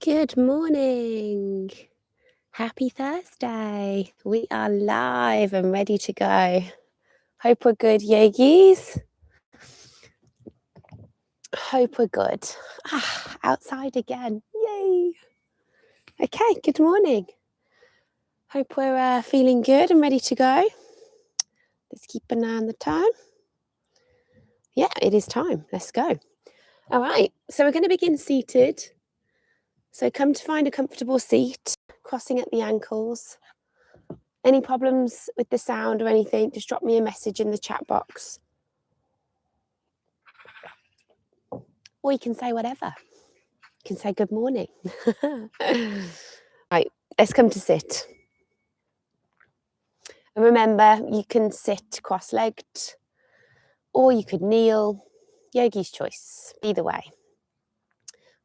Good morning. Happy Thursday. We are live and ready to go. Hope we're good, yogis. Hope we're good. Outside again. Yay. Okay, good morning. Hope we're feeling good and ready to go. Let's keep an eye on the time. Yeah, it is time. Let's go. All right, so we're going to begin seated. So come to find a comfortable seat, crossing at the ankles. Any problems with the sound or anything, just drop me a message in the chat box. Or you can say whatever. You can say good morning. Right, let's come to sit. And remember, you can sit cross-legged or you could kneel. Yogi's choice, either way.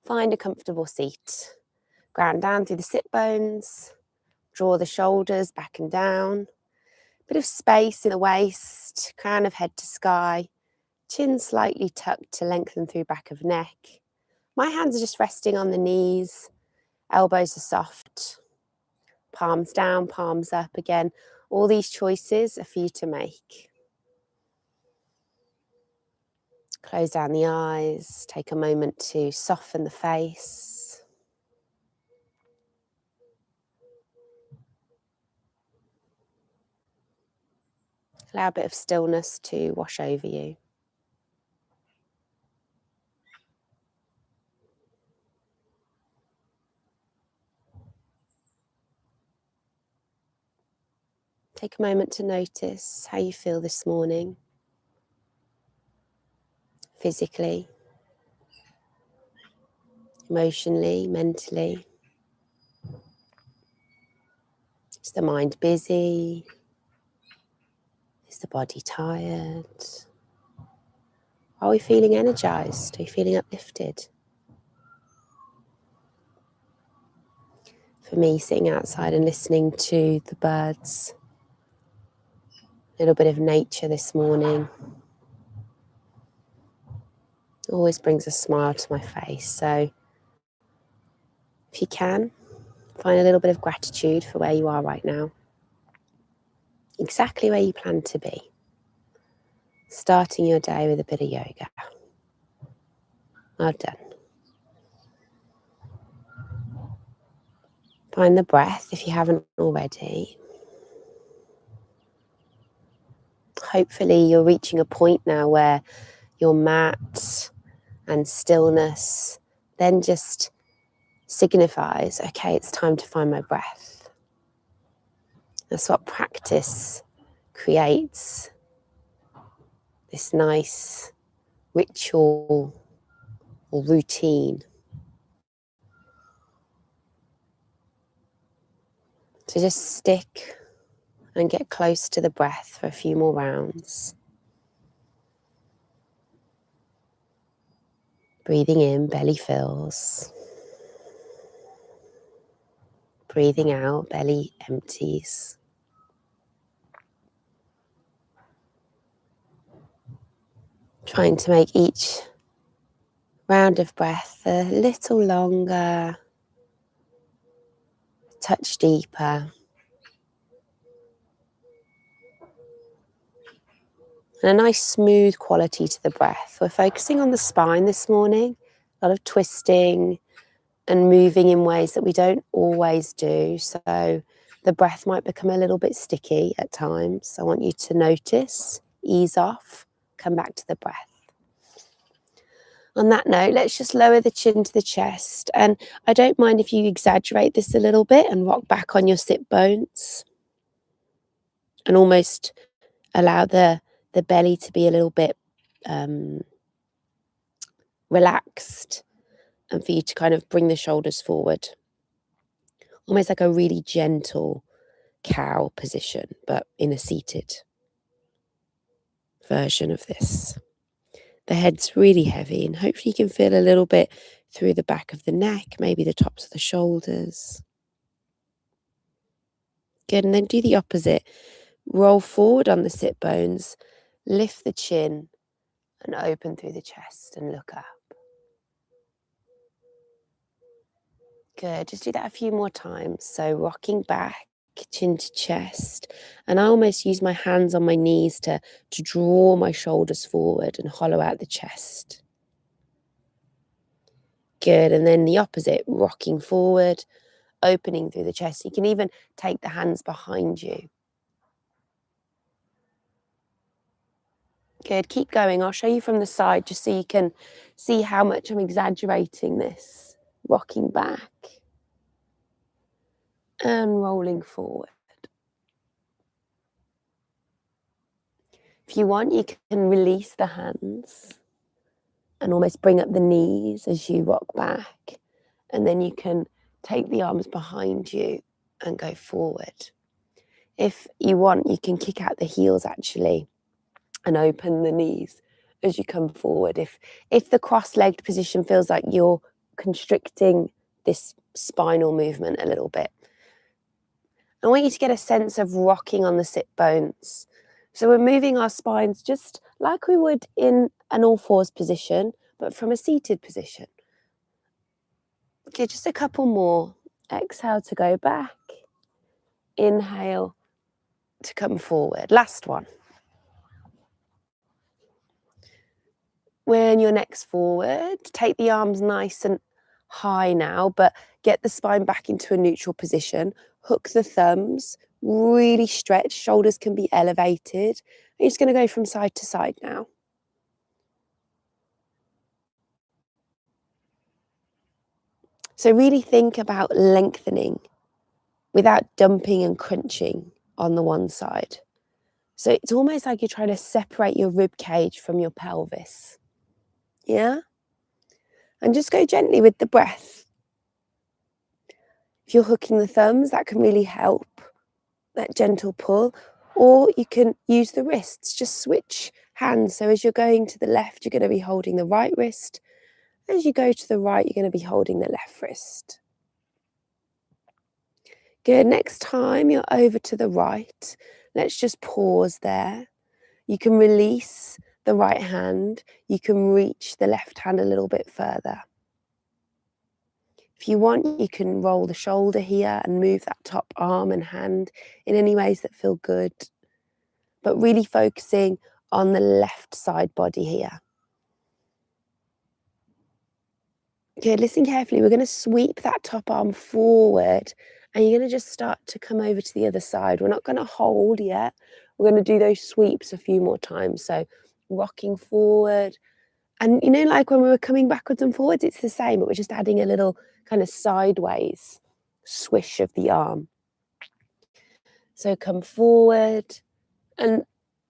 Find a comfortable seat. Ground down through the sit bones. Draw the shoulders back and down. Bit of space in the waist, crown of head to sky. Chin slightly tucked to lengthen through back of neck. My hands are just resting on the knees. Elbows are soft. Palms down, palms up again. All these choices are for you to make. Close down the eyes. Take a moment to soften the face. Allow a bit of stillness to wash over you. Take a moment to notice how you feel this morning. Physically, emotionally, mentally. Is the mind busy? Is the body tired? Are we feeling energized? Are you feeling uplifted? For me, sitting outside and listening to the birds, a little bit of nature this morning, always brings a smile to my face. So if you can, find a little bit of gratitude for where you are right now, exactly where you plan to be, starting your day with a bit of yoga. Well done. Find the breath if you haven't already. Hopefully you're reaching a point now where your mat and stillness then just signifies, okay, it's time to find my breath. That's what practice creates, this nice ritual or routine. So just stick and get close to the breath for a few more rounds. Breathing in, belly fills. Breathing out, belly empties. Trying to make each round of breath a little longer, a touch deeper. And a nice smooth quality to the breath. We're focusing on the spine this morning, a lot of twisting and moving in ways that we don't always do. So the breath might become a little bit sticky at times. I want you to notice, ease off, come back to the breath. On that note, let's just lower the chin to the chest. And I don't mind if you exaggerate this a little bit and rock back on your sit bones and almost allow the belly to be a little bit relaxed and for you to kind of bring the shoulders forward. Almost like a really gentle cow position, but in a seated version of this. The head's really heavy and hopefully you can feel a little bit through the back of the neck, maybe the tops of the shoulders. Good, and then do the opposite. Roll forward on the sit bones, lift the chin and open through the chest and look up. Good. Just do that a few more times. So rocking back, chin to chest. And I almost use my hands on my knees to draw my shoulders forward and hollow out the chest. Good. And then the opposite, rocking forward, opening through the chest. You can even take the hands behind you. Good. Keep going. I'll show you from the side just so you can see how much I'm exaggerating this. Rocking back and rolling forward. If you want, you can release the hands and almost bring up the knees as you rock back. And then you can take the arms behind you and go forward. If you want, you can kick out the heels actually and open the knees as you come forward. If the cross-legged position feels like you're constricting this spinal movement a little bit, I want you to get a sense of rocking on the sit bones. So we're moving our spines just like we would in an all fours position, but from a seated position. Okay, just a couple more. Exhale to go back. Inhale to come forward. Last one. When your neck's forward, take the arms nice and high now, but get the spine back into a neutral position. Hook the thumbs, really stretch, shoulders can be elevated. You're just going to go from side to side now. So really think about lengthening without dumping and crunching on the one side. So it's almost like you're trying to separate your rib cage from your pelvis. Yeah? And just go gently with the breath. If you're hooking the thumbs, that can really help, that gentle pull. Or you can use the wrists, just switch hands. So as you're going to the left, you're going to be holding the right wrist. As you go to the right, you're going to be holding the left wrist. Good. Next time you're over to the right, let's just pause there. You can release the right hand. You can reach the left hand a little bit further. If you want, you can roll the shoulder here and move that top arm and hand in any ways that feel good, but really focusing on the left side body here. Good, listen carefully. We're going to sweep that top arm forward and you're going to just start to come over to the other side. We're not going to hold yet. We're going to do those sweeps a few more times. So rocking forward. And you know, like when we were coming backwards and forwards, it's the same, but we're just adding a little kind of sideways swish of the arm. So come forward and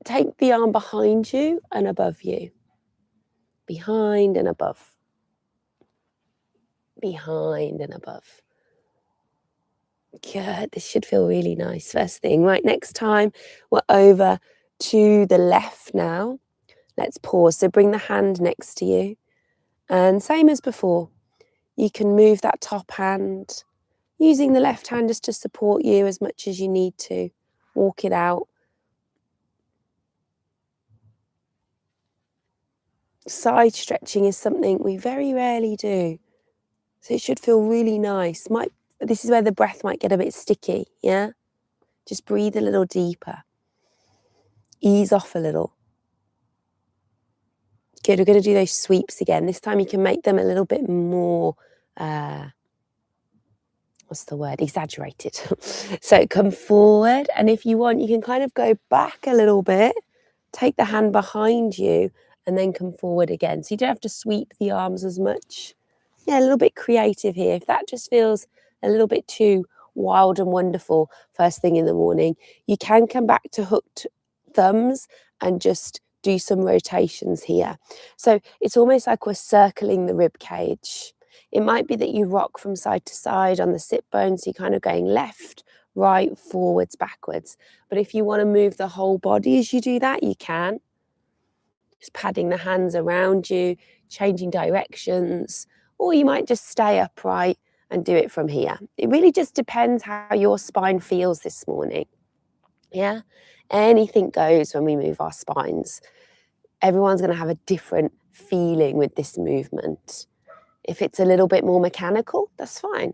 take the arm behind you and above you. Behind and above. Behind and above. Good, this should feel really nice. First thing, right, next time we're over to the left now. Let's pause. So bring the hand next to you. And same as before, you can move that top hand, using the left hand just to support you as much as you need to. Walk it out. Side stretching is something we very rarely do. So it should feel really nice. This is where the breath might get a bit sticky, yeah? Just breathe a little deeper. Ease off a little. Good, we're going to do those sweeps again. This time you can make them a little bit more, exaggerated. So come forward, and if you want, you can kind of go back a little bit, take the hand behind you, and then come forward again. So you don't have to sweep the arms as much. Yeah, a little bit creative here. If that just feels a little bit too wild and wonderful first thing in the morning, you can come back to hooked thumbs and just do some rotations here. So it's almost like we're circling the rib cage. It might be that you rock from side to side on the sit bones, so you're kind of going left, right, forwards, backwards. But if you want to move the whole body as you do that, you can. Just padding the hands around you, changing directions, or you might just stay upright and do it from here. It really just depends how your spine feels this morning. Yeah, anything goes when we move our spines. Everyone's going to have a different feeling with this movement. If it's a little bit more mechanical, that's fine.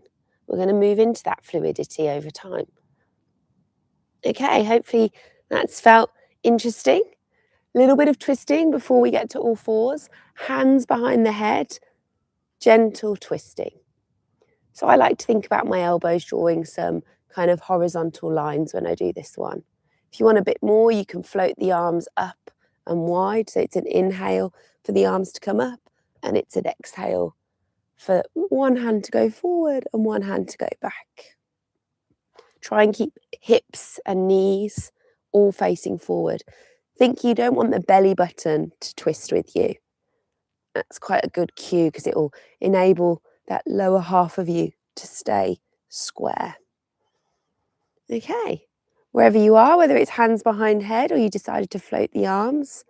We're going to move into that fluidity over time. Okay, hopefully that's felt interesting. A little bit of twisting before we get to all fours. Hands behind the head, gentle twisting. So I like to think about my elbows drawing some kind of horizontal lines when I do this one. If you want a bit more, you can float the arms up and wide. So it's an inhale for the arms to come up, and it's an exhale for one hand to go forward and one hand to go back. Try and keep hips and knees all facing forward. Think you don't want the belly button to twist with you. That's quite a good cue because it will enable that lower half of you to stay square. Okay, wherever you are, whether it's hands behind head or you decided to float the arms,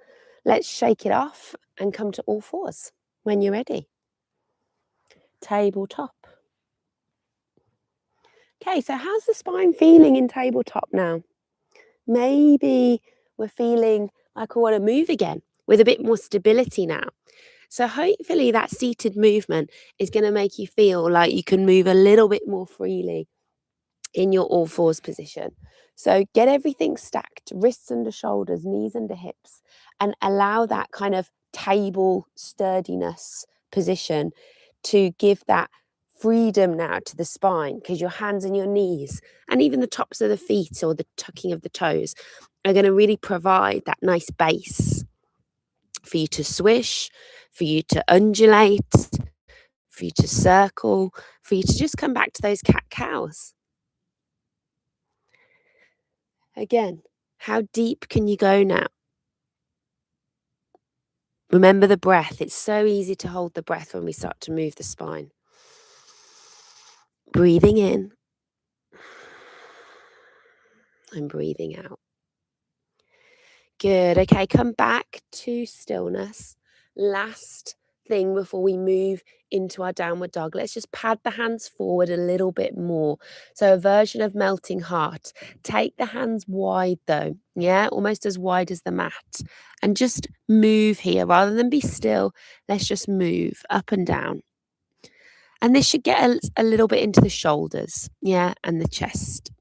let's shake it off and come to all fours when you're ready. Tabletop. Okay, so how's the spine feeling in tabletop now? Maybe we're feeling like we want to move again with a bit more stability now. So hopefully that seated movement is going to make you feel like you can move a little bit more freely in your all fours position. So get everything stacked, wrists under shoulders, knees under hips, and allow that kind of table sturdiness position to give that freedom now to the spine, because your hands and your knees and even the tops of the feet or the tucking of the toes are going to really provide that nice base for you to swish, for you to undulate, for you to circle, for you to just come back to those cat-cows. Again, how deep can you go now? Remember the breath. It's so easy to hold the breath when we start to move the spine. Breathing in and breathing out. Good. Okay, come back to stillness. Last thing before we move into our downward dog. Let's just pad the hands forward a little bit more. So a version of melting heart. Take the hands wide though, yeah, almost as wide as the mat. And just move here rather than be still. Let's just move up and down. And this should get a little bit into the shoulders, yeah, and the chest.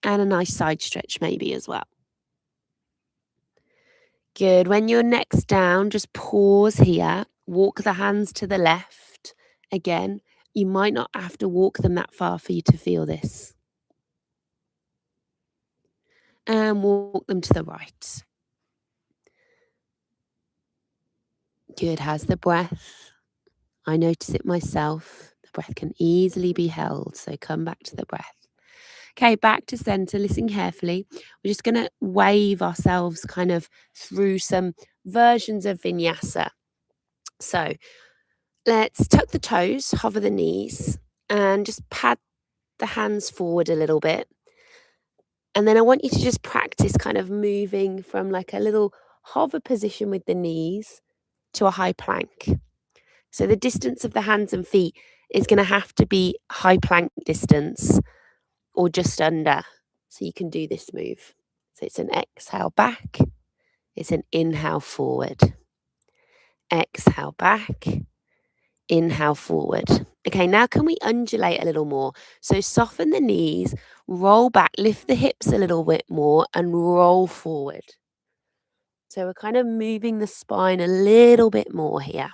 And a nice side stretch maybe as well. Good. When you're next down, just pause here. Walk the hands to the left. Again, you might not have to walk them that far for you to feel this. And walk them to the right. Good. How's the breath? I notice it myself. The breath can easily be held, so come back to the breath. Okay, back to center. Listen carefully. We're just going to wave ourselves kind of through some versions of vinyasa. So let's tuck the toes, hover the knees, and just pad the hands forward a little bit. And then I want you to just practice kind of moving from like a little hover position with the knees to a high plank. So the distance of the hands and feet is going to have to be high plank distance or just under. So you can do this move. So it's an exhale back. It's an inhale forward. Exhale back. Inhale forward. Okay, now can we undulate a little more? So soften the knees, roll back, lift the hips a little bit more and roll forward. So we're kind of moving the spine a little bit more here.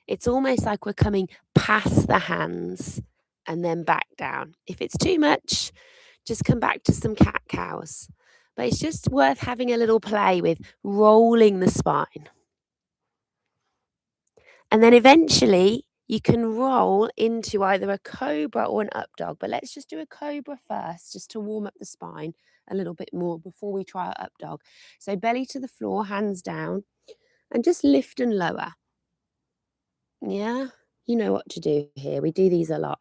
It's almost like we're coming past the hands and then back down. If it's too much, just come back to some cat-cows. But it's just worth having a little play with rolling the spine. And then eventually you can roll into either a cobra or an up dog. But let's just do a cobra first, just to warm up the spine a little bit more before we try our up dog. So belly to the floor, hands down, and just lift and lower. Yeah, you know what to do here. We do these a lot.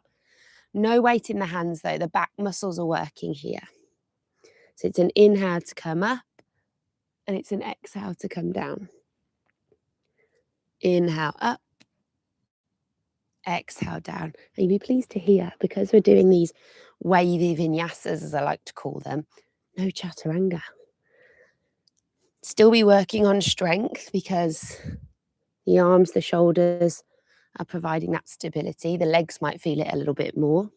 No weight in the hands though. The back muscles are working here. So it's an inhale to come up and it's an exhale to come down. Inhale up. Exhale down. And you'll be pleased to hear, because we're doing these wavy vinyasas, as I like to call them, no chaturanga. Still be working on strength because the arms, the shoulders are providing that stability. The legs might feel it a little bit more.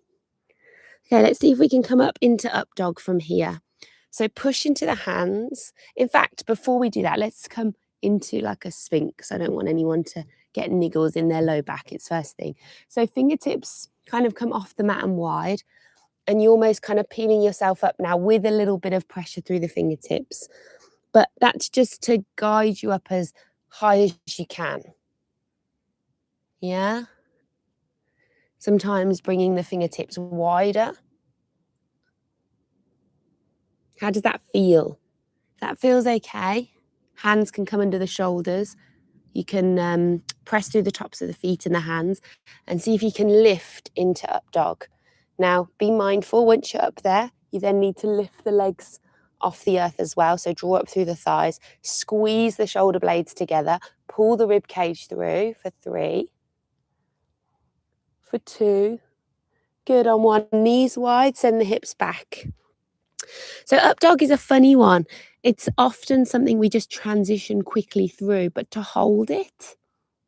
Okay, let's see if we can come up into up dog from here. So push into the hands. In fact, before we do that, let's come into like a sphinx. I don't want anyone to get niggles in their low back. It's first thing. So fingertips kind of come off the mat and wide, and you're almost kind of peeling yourself up now with a little bit of pressure through the fingertips. But that's just to guide you up as high as you can. Yeah? Sometimes bringing the fingertips wider. How does that feel? If that feels okay, hands can come under the shoulders. You can press through the tops of the feet and the hands and see if you can lift into up dog. Now, be mindful, once you're up there, you then need to lift the legs off the earth as well. So draw up through the thighs, squeeze the shoulder blades together, pull the rib cage through for 3, for 2. Good, on 1, knees wide, send the hips back. So up dog is a funny one. It's often something we just transition quickly through, but to hold it,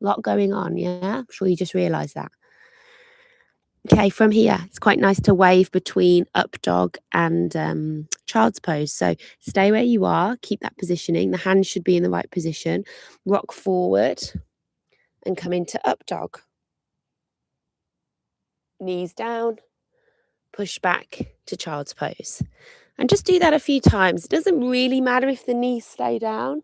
a lot going on, yeah? I'm sure you just realised that. Okay, from here, it's quite nice to wave between up dog and child's pose. So stay where you are, keep that positioning. The hands should be in the right position. Rock forward and come into up dog. Knees down, push back to child's pose. And just do that a few times. It doesn't really matter if the knees stay down,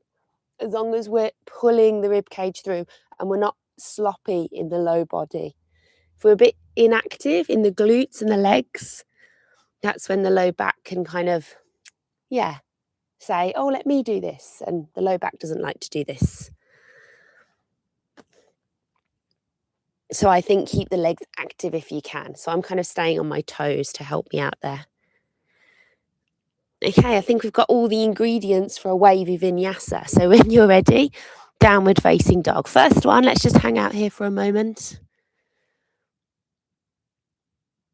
as long as we're pulling the rib cage through and we're not sloppy in the low body. If we're a bit inactive in the glutes and the legs, that's when the low back can kind of, say, oh, let me do this. And the low back doesn't like to do this. So I think keep the legs active if you can. So I'm kind of staying on my toes to help me out there. Okay, I think we've got all the ingredients for a wavy vinyasa. So when you're ready, downward facing dog. First one, let's just hang out here for a moment.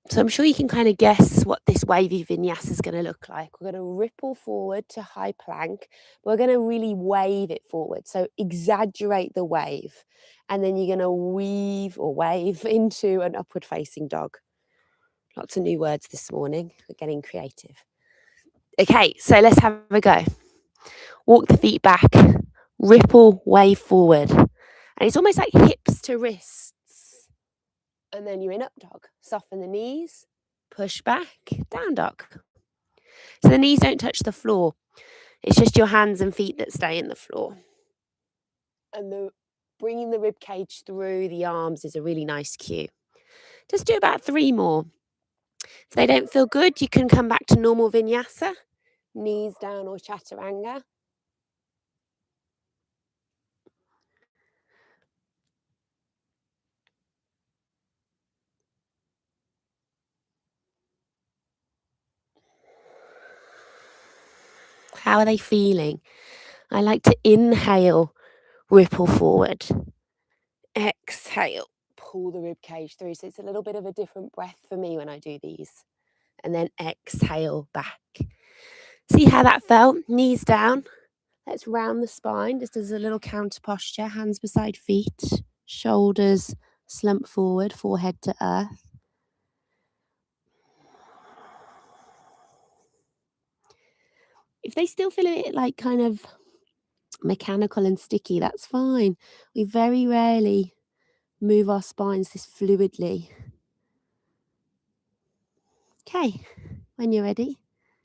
So I'm sure you can kind of guess what this wavy vinyasa is going to look like. We're going to ripple forward to high plank. We're going to really wave it forward. So exaggerate the wave. And then you're going to weave or wave into an upward facing dog. Lots of new words this morning. We're getting creative. Okay, so let's have a go. Walk the feet back, ripple, wave forward. And it's almost like hips to wrists. And then you're in up dog. Soften the knees, push back, down dog. So the knees don't touch the floor. It's just your hands and feet that stay in the floor. And bringing the rib cage through the arms is a really nice cue. Just do about 3 more. If they don't feel good, you can come back to normal vinyasa, knees down or chaturanga. How are they feeling? I like to inhale, ripple forward. Exhale, pull the rib cage through. So it's a little bit of a different breath for me when I do these. And then exhale back. See how that felt? Knees down. Let's round the spine just as a little counter posture. Hands beside feet. Shoulders slump forward, forehead to earth. If they still feel a bit like kind of mechanical and sticky, that's fine. We very rarely move our spines this fluidly. Okay, when you're ready,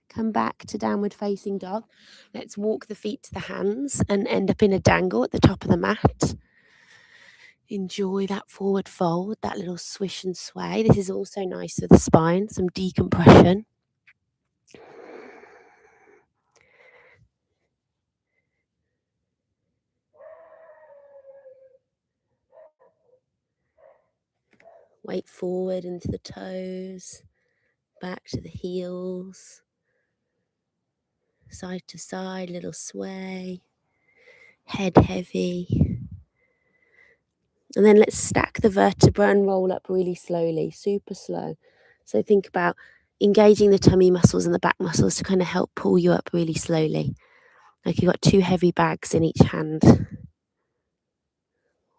come back to downward facing dog. Let's walk the feet to the hands and end up in a dangle at the top of the mat. Enjoy that forward fold, that little swish and sway. This is also nice for the spine, some decompression. Weight forward into the toes, back to the heels, side to side, little sway, head heavy. And then let's stack the vertebra and roll up really slowly, super slow. So think about engaging the tummy muscles and the back muscles to kind of help pull you up really slowly. Like you've got 2 heavy bags in each hand.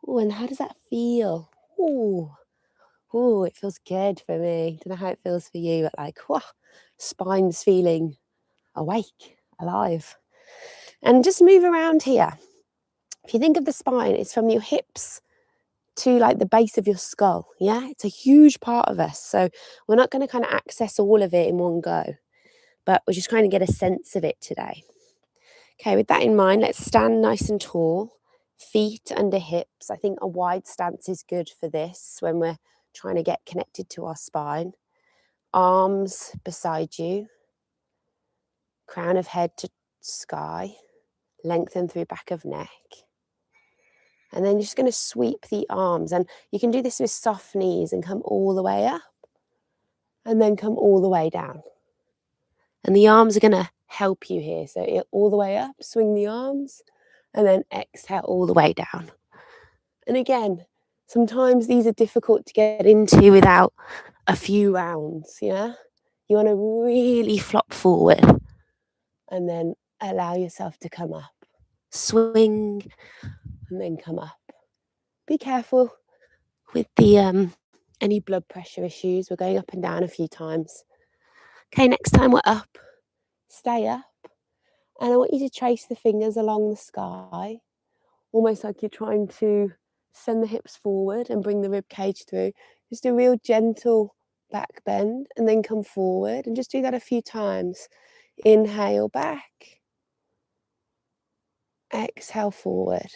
Oh, and how does that feel? Ooh, ooh, it feels good for me. Don't know how it feels for you, but like, whoa, spine's feeling awake, alive. And just move around here. If you think of the spine, it's from your hips to like the base of your skull. Yeah, it's a huge part of us. So we're not going to kind of access all of it in one go, but we're just trying to get a sense of it today. Okay, with that in mind, let's stand nice and tall, feet under hips. I think a wide stance is good for this when we're trying to get connected to our spine. Arms beside you, crown of head to sky, lengthen through back of neck. And then you're just going to sweep the arms. And you can do this with soft knees and come all the way up and then come all the way down. And the arms are going to help you here. So all the way up, swing the arms, and then exhale all the way down. And again, sometimes these are difficult to get into without a few rounds, yeah? You want to really flop forward and then allow yourself to come up. Swing and then come up. Be careful with the any blood pressure issues. We're going up and down a few times. Okay, next time we're up, stay up. And I want you to trace the fingers along the sky, almost like you're trying to send the hips forward and bring the rib cage through. Just a real gentle back bend and then come forward and just do that a few times. Inhale back, exhale forward.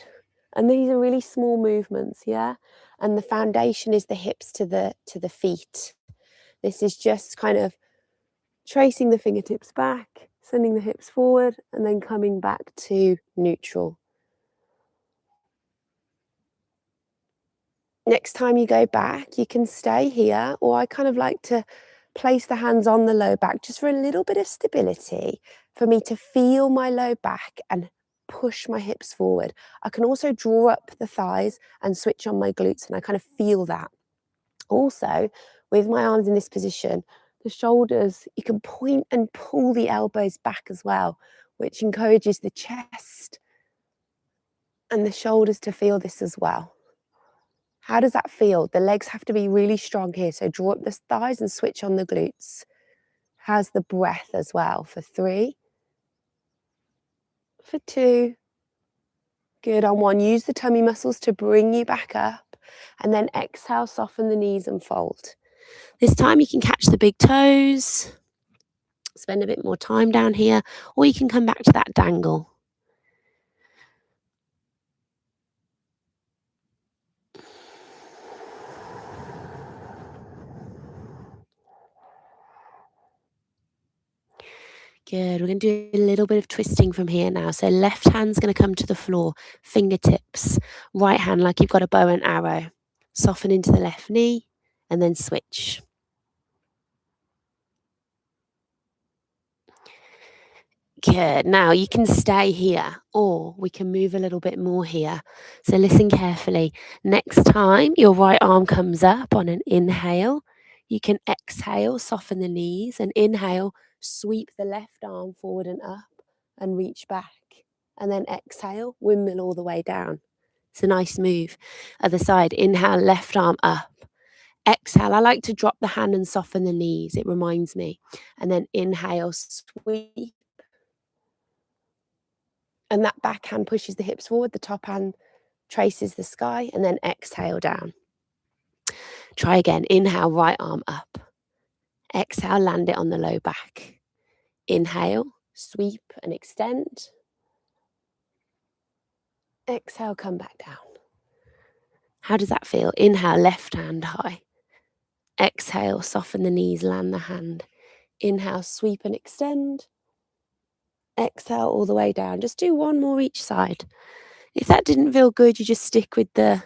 And these are really small movements, yeah? And the foundation is the hips to the feet. This is just kind of tracing the fingertips back, sending the hips forward, and then coming back to neutral. Next time you go back, you can stay here, or I kind of like to place the hands on the low back just for a little bit of stability, for me to feel my low back and push my hips forward. I can also draw up the thighs and switch on my glutes, and I kind of feel that. Also, with my arms in this position, the shoulders, you can point and pull the elbows back as well, which encourages the chest and the shoulders to feel this as well. How does that feel? The legs have to be really strong here. So draw up the thighs and switch on the glutes. How's the breath as well? For 3, for 2. Good, on 1. Use the tummy muscles to bring you back up. And then exhale, soften the knees and fold. This time you can catch the big toes. Spend a bit more time down here. Or you can come back to that dangle. Good. We're going to do a little bit of twisting from here now. So left hand's going to come to the floor, fingertips. Right hand like you've got a bow and arrow. Soften into the left knee and then switch. Good. Now you can stay here or we can move a little bit more here. So listen carefully. Next time your right arm comes up on an inhale, you can exhale, soften the knees, and inhale, sweep the left arm forward and up and reach back. And then exhale, windmill all the way down. It's a nice move. Other side, inhale, left arm up. Exhale, I like to drop the hand and soften the knees. It reminds me. And then inhale, sweep. And that back hand pushes the hips forward. The top hand traces the sky. And then exhale down. Try again. Inhale, right arm up. Exhale, land it on the low back. Inhale, sweep and extend. Exhale, come back down. How does that feel? Inhale, left hand high. Exhale, soften the knees, land the hand. Inhale, sweep and extend. Exhale all the way down. Just do one more each side. If that didn't feel good, you just stick with the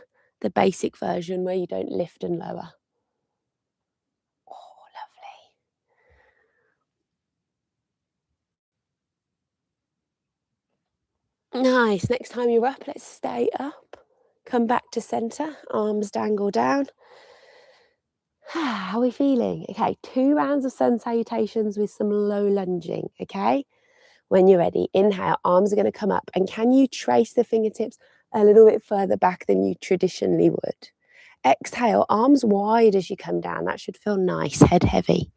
basic version where you don't lift and lower. Oh, lovely. Nice. Next time you're up, let's stay up. Come back to center. Arms dangle down. How are we feeling? Okay, 2 rounds of sun salutations with some low lunging, okay? When you're ready, inhale, arms are going to come up. And can you trace the fingertips a little bit further back than you traditionally would? Exhale, arms wide as you come down. That should feel nice, head heavy.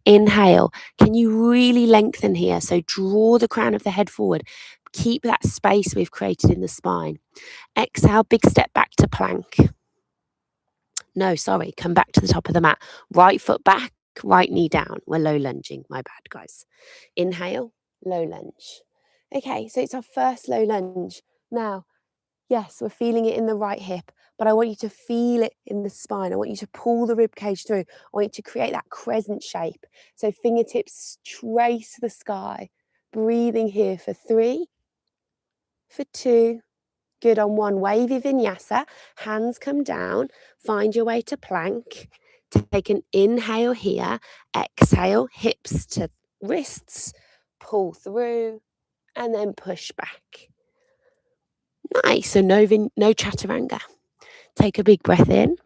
Inhale, can you really lengthen here? So draw the crown of the head forward. Keep that space we've created in the spine. Exhale, big step back to plank. No, sorry, come back to the top of the mat. Right foot back, right knee down. We're low lunging, my bad, guys. Inhale, low lunge. Okay, so it's our first low lunge. Now, yes, we're feeling it in the right hip, but I want you to feel it in the spine. I want you to pull the rib cage through. I want you to create that crescent shape. So fingertips trace the sky. Breathing here for 3, for 2. Good on 1. Wavy vinyasa. Hands come down. Find your way to plank. Take an inhale here. Exhale, hips to wrists. Pull through and then push back. Nice. So no chaturanga. Take a big breath in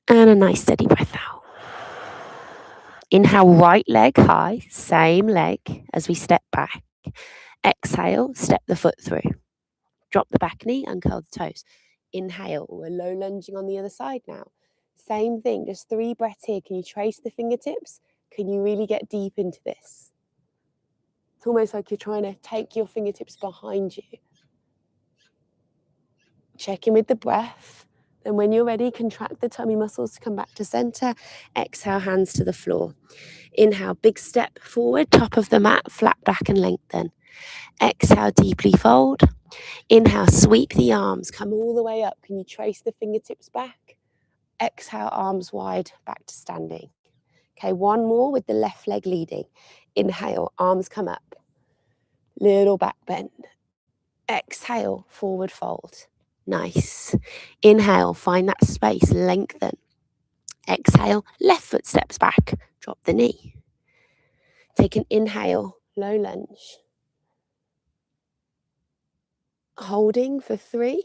and a nice steady breath out. Inhale, right leg high, same leg as we step back. Exhale, step the foot through. Drop the back knee, uncurl the toes. Inhale, we're low lunging on the other side now. Same thing, just 3 breaths here. Can you trace the fingertips? Can you really get deep into this? It's almost like you're trying to take your fingertips behind you. Check in with the breath. And when you're ready, contract the tummy muscles to come back to center. Exhale, hands to the floor. Inhale, big step forward, top of the mat, flat back and lengthen. Exhale, deeply fold. Inhale, sweep the arms, come all the way up. Can you trace the fingertips back? Exhale, arms wide, back to standing. Okay, one more with the left leg leading. Inhale, arms come up. Little back bend. Exhale, forward fold. Nice. Inhale, find that space, lengthen. Exhale, left foot steps back, drop the knee. Take an inhale, low lunge. Holding for 3.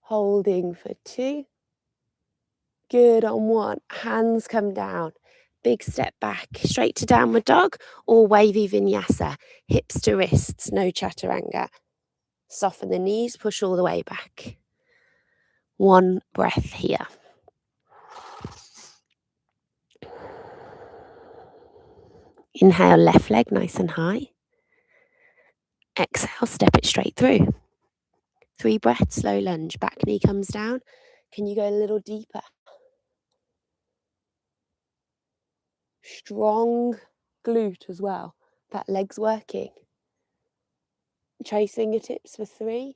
Holding for 2. Good on 1. Hands come down. Big step back, straight to downward dog or wavy vinyasa. Hips to wrists, no chaturanga. Soften the knees, push all the way back. 1 breath here. Inhale, left leg nice and high. Exhale, step it straight through. 3 breaths, low lunge. Back knee comes down. Can you go a little deeper? Strong glute as well. That leg's working. Trace fingertips for 3,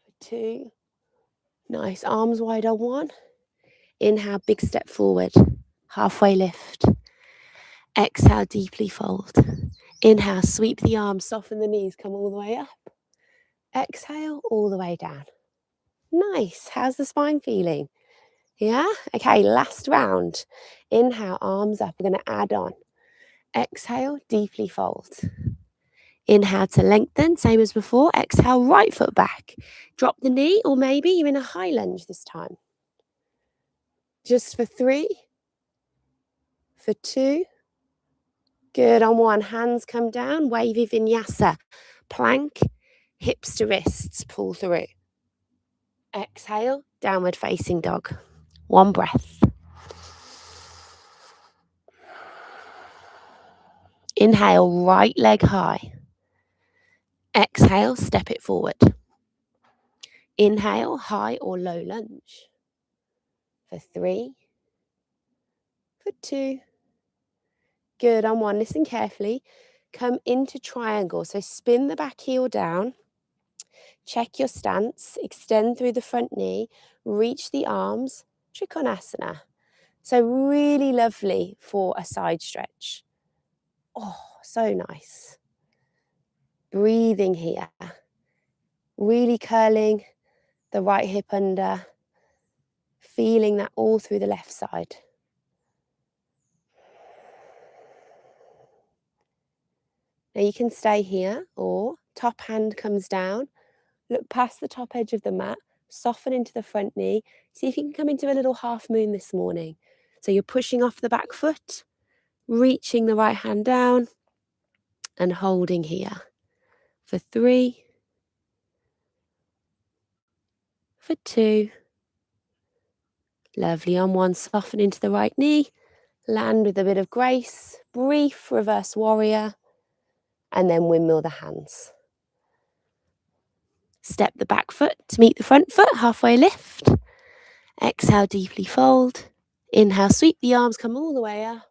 for 2. Nice. Arms wide on 1. Inhale, big step forward. Halfway lift. Exhale, deeply fold. Inhale, sweep the arms, soften the knees, come all the way up. Exhale, all the way down. Nice. How's the spine feeling? Yeah? Okay, last round. Inhale, arms up. We're going to add on. Exhale, deeply fold. Inhale to lengthen, same as before. Exhale, right foot back. Drop the knee, or maybe you're in a high lunge this time. Just for 3, for 2. Good on 1. Hands come down, wavy vinyasa. Plank, hips to wrists, pull through. Exhale, downward facing dog. 1 breath. Inhale, right leg high. Exhale, step it forward. Inhale, high or low lunge. For 3, for 2. Good on 1. Listen carefully. Come into triangle. So spin the back heel down. Check your stance. Extend through the front knee. Reach the arms. Trikonasana. So really lovely for a side stretch. Oh, so nice. Breathing here. Really curling the right hip under. Feeling that all through the left side. Now you can stay here, or top hand comes down. Look past the top edge of the mat. Soften into the front knee. See if you can come into a little half moon this morning. So you're pushing off the back foot, reaching the right hand down, and holding here. For 3, for 2. Lovely. On 1, soften into the right knee. Land with a bit of grace. Brief reverse warrior. And then windmill the hands. Step the back foot to meet the front foot. Halfway lift. Exhale, deeply fold. Inhale, sweep the arms, come all the way up.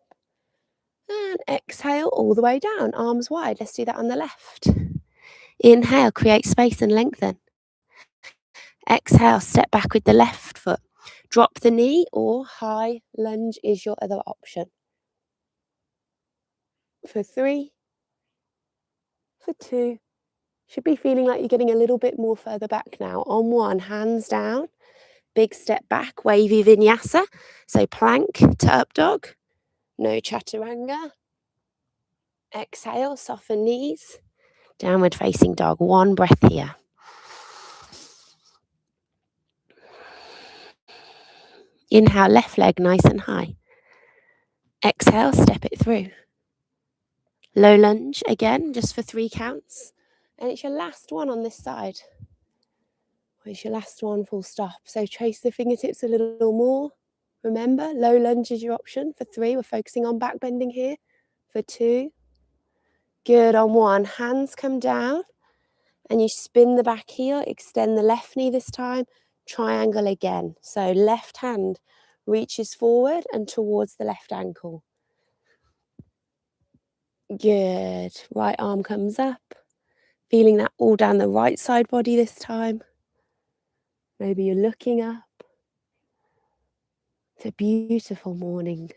And exhale, all the way down, arms wide. Let's do that on the left. Inhale, create space and lengthen. Exhale, step back with the left foot. Drop the knee or high lunge is your other option. For 3, for 2. Should be feeling like you're getting a little bit more further back now. On 1, hands down. Big step back, wavy vinyasa. So plank to up dog. No chaturanga. Exhale, soften knees. Downward facing dog. 1 breath here. Inhale, left leg nice and high. Exhale, step it through. Low lunge again, just for 3 counts. And it's your last one on this side. It's your last one, full stop. So trace the fingertips a little more. Remember, low lunge is your option. For 3, we're focusing on back bending here. For 2. Good. On 1, hands come down. And you spin the back heel, extend the left knee this time. Triangle again. So left hand reaches forward and towards the left ankle. Good. Right arm comes up. Feeling that all down the right side body this time. Maybe you're looking up. It's a beautiful morning.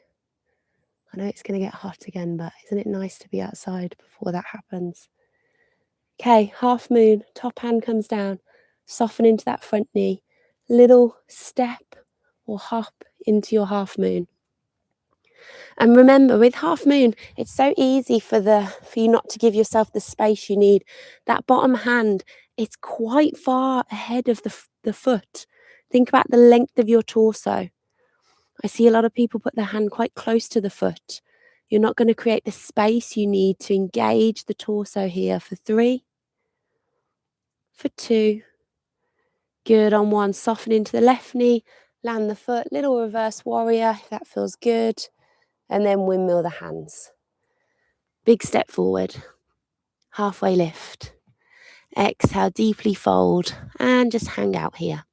I know it's going to get hot again, but isn't it nice to be outside before that happens? Okay, half moon, top hand comes down. Soften into that front knee. Little step or hop into your half moon. And remember, with half moon, it's so easy for you not to give yourself the space you need. That bottom hand, it's quite far ahead of the foot. Think about the length of your torso. I see a lot of people put their hand quite close to the foot. You're not going to create the space you need to engage the torso here. For 3, for 2. Good. On 1, soften into the left knee, land the foot, little reverse warrior, if that feels good. And then windmill the hands. Big step forward. Halfway lift. Exhale, deeply fold and just hang out here.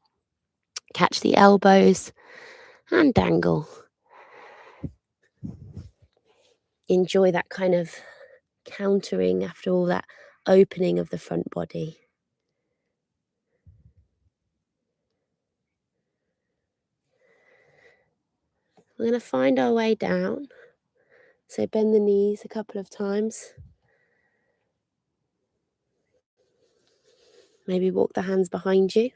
Catch the elbows and dangle. Enjoy that kind of countering after all that opening of the front body. We're going to find our way down. So bend the knees a couple of times. Maybe walk the hands behind you.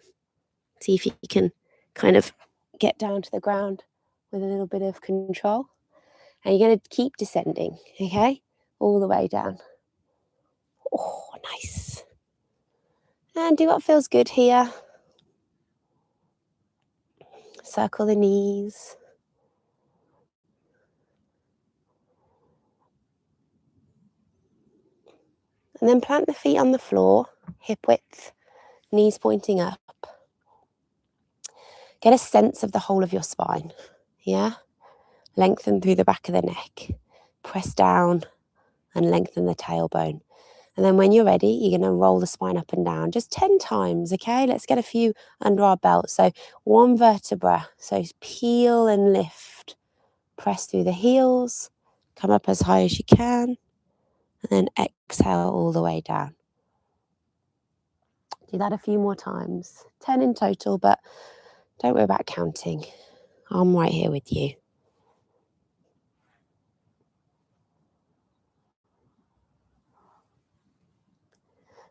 See if you can kind of get down to the ground with a little bit of control. And you're going to keep descending, okay? All the way down. Oh, nice. And do what feels good here. Circle the knees. And then plant the feet on the floor, hip width, knees pointing up. Get a sense of the whole of your spine, yeah? Lengthen through the back of the neck. Press down and lengthen the tailbone. And then when you're ready, you're going to roll the spine up and down just 10 times, okay? Let's get a few under our belt. So 1 vertebra. So peel and lift. Press through the heels. Come up as high as you can. And then exhale all the way down. Do that a few more times. 10 in total, but don't worry about counting. I'm right here with you.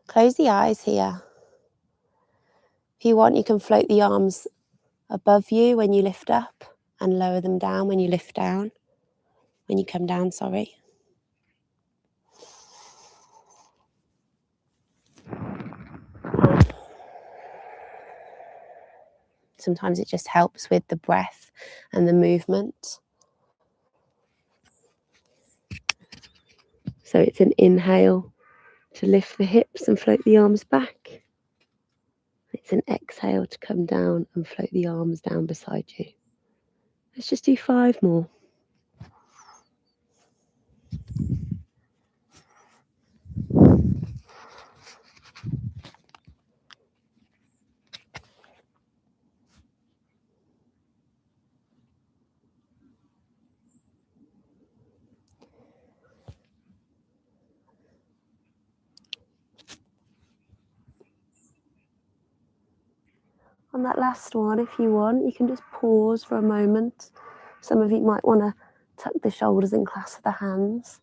Close the eyes here. If you want, you can float the arms above you when you lift up and lower them down when you lift down. When you come down, sorry. Sometimes it just helps with the breath and the movement. So it's an inhale to lift the hips and float the arms back. It's an exhale to come down and float the arms down beside you. Let's just do 5 more. On that last one, if you want, you can just pause for a moment. Some of you might want to tuck the shoulders and clasp the hands.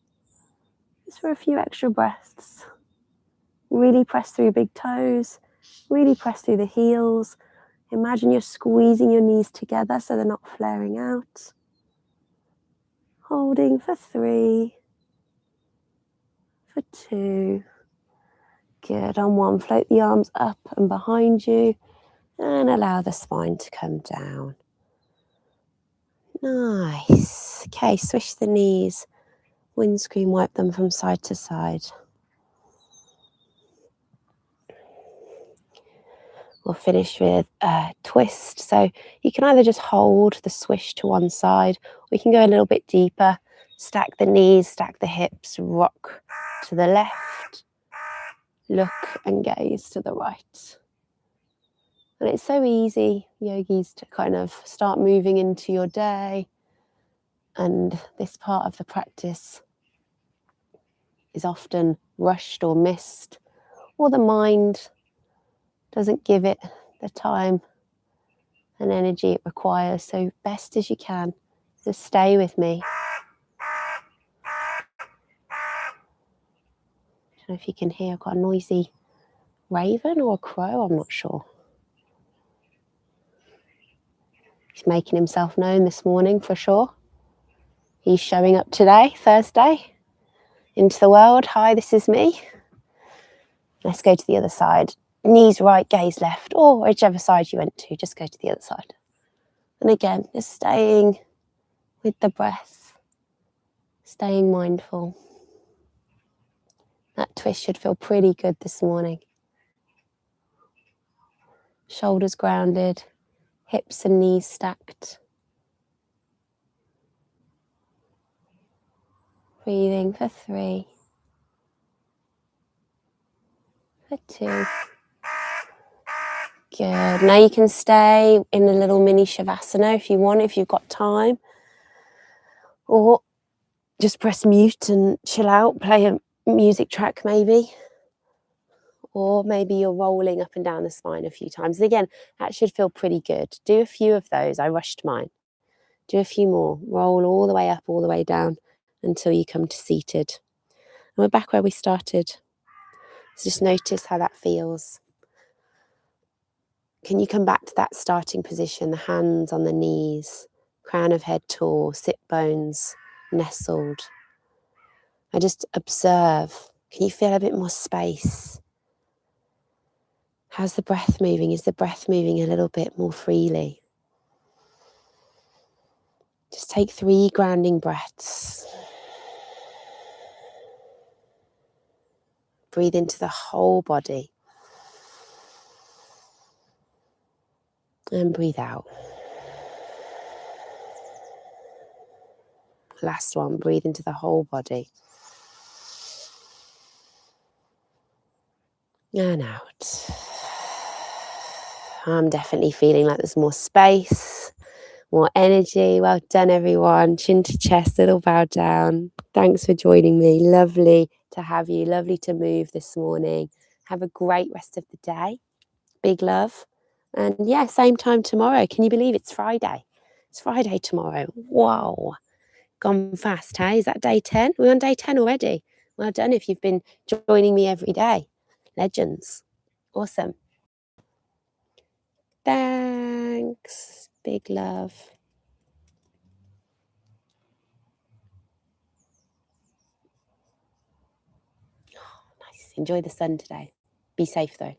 Just for a few extra breaths. Really press through big toes. Really press through the heels. Imagine you're squeezing your knees together so they're not flaring out. Holding for 3. For 2. Good. On 1, float the arms up and behind you. And allow the spine to come down. Nice. Okay, swish the knees. Windscreen wipe them from side to side. We'll finish with a twist. So you can either just hold the swish to one side, or you can go a little bit deeper. Stack the knees, stack the hips, rock to the left. Look and gaze to the right. And it's so easy, yogis, to kind of start moving into your day. And this part of the practice is often rushed or missed, or the mind doesn't give it the time and energy it requires. So best as you can, just stay with me. I don't know if you can hear, I've got a noisy raven or a crow, I'm not sure. He's making himself known this morning for sure. He's showing up today, Thursday, into the world. Hi, this is me. Let's go to the other side. Knees right, gaze left, or whichever side you went to, just go to the other side. And again, just staying with the breath, staying mindful. That twist should feel pretty good this morning. Shoulders grounded, hips and knees stacked. Breathing for 3. For 2. Good. Now you can stay in a little mini shavasana if you want, if you've got time. Or just press mute and chill out, play a music track maybe. Or maybe you're rolling up and down the spine a few times. And again, that should feel pretty good. Do a few of those. I rushed mine. Do a few more. Roll all the way up, all the way down until you come to seated. And we're back where we started. So just notice how that feels. Can you come back to that starting position, the hands on the knees, crown of head tall, sit bones nestled. And just observe. Can you feel a bit more space? How's the breath moving? Is the breath moving a little bit more freely? Just take 3 grounding breaths. Breathe into the whole body. And breathe out. Last one, breathe into the whole body. And out. I'm definitely feeling like there's more space, more energy. Well done, everyone. Chin to chest, little bow down. Thanks for joining me. Lovely to have you. Lovely to move this morning. Have a great rest of the day. Big love. And yeah, same time tomorrow. Can you believe it's Friday? It's Friday tomorrow. Wow. Gone fast, hey? Is that day 10? We're on day 10 already. Well done if you've been joining me every day. Legends. Awesome. Thanks. Big love. Oh, nice. Enjoy the sun today. Be safe though.